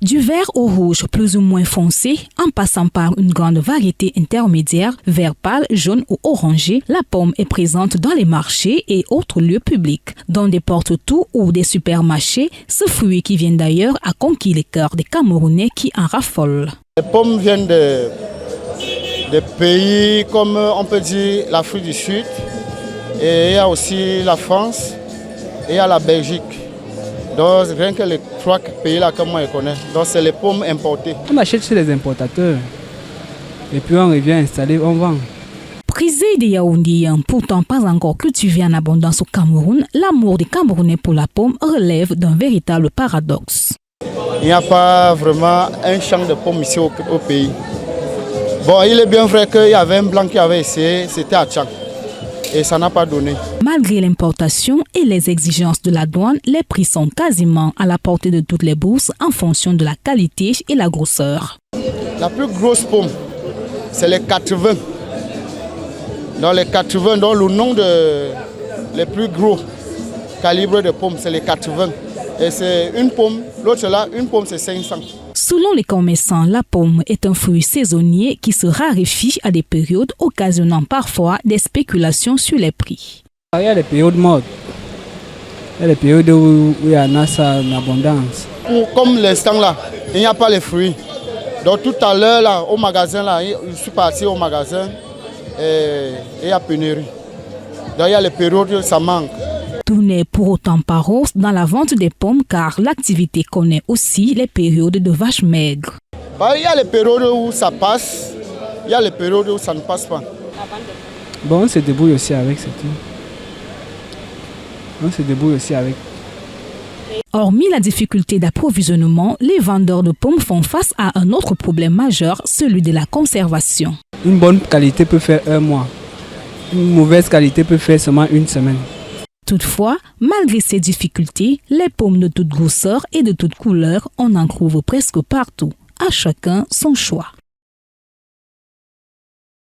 Du vert au rouge plus ou moins foncé, en passant par une grande variété intermédiaire, vert pâle, jaune ou orangé, la pomme est présente dans les marchés et autres lieux publics. Dans des porte-tout ou des supermarchés, ce fruit qui vient d'ailleurs a conquis les cœurs des Camerounais qui en raffolent. Les pommes viennent de pays comme on peut dire l'Afrique du Sud, et il y a aussi la France et il y a la Belgique. Donc rien que les 3 pays-là que moi je connais. Donc c'est les pommes importées. On achète chez les importateurs et puis on revient installer, on vend. Prisé des Yaoundéens, pourtant pas encore cultivé en abondance au Cameroun, l'amour des Camerounais pour la pomme relève d'un véritable paradoxe. Il n'y a pas vraiment un champ de pommes ici au pays. Bon, il est bien vrai qu'il y avait un blanc qui avait essayé, c'était à Tchang. Et ça n'a pas donné. Malgré l'importation et les exigences de la douane, les prix sont quasiment à la portée de toutes les bourses en fonction de la qualité et la grosseur. La plus grosse pomme, c'est les 80. Dans les 80, dans le nom les plus gros calibres de pommes, c'est les 80. Et c'est une pomme, l'autre là, une pomme c'est 500. Selon les commerçants, la pomme est un fruit saisonnier qui se raréfie à des périodes occasionnant parfois des spéculations sur les prix. Il y a les périodes mortes. Il y a les périodes où il y en a ça en abondance. Comme l'instant là, il n'y a pas les fruits. Donc tout à l'heure là, au magasin là, je suis parti au magasin et il y a pénurie. Donc il y a les périodes où ça manque. Tout n'est pour autant pas rose dans la vente des pommes car l'activité connaît aussi les périodes de vaches maigres. Il y a les périodes où ça passe, il y a les périodes où ça ne passe pas. Bon, on se débrouille aussi avec, c'est tout. On se débrouille aussi avec. Hormis la difficulté d'approvisionnement, les vendeurs de pommes font face à un autre problème majeur, celui de la conservation. Une bonne qualité peut faire 1 mois. Une mauvaise qualité peut faire seulement 1 semaine. Toutefois, malgré ces difficultés, les pommes de toute grosseur et de toute couleur, on en trouve presque partout. À chacun son choix.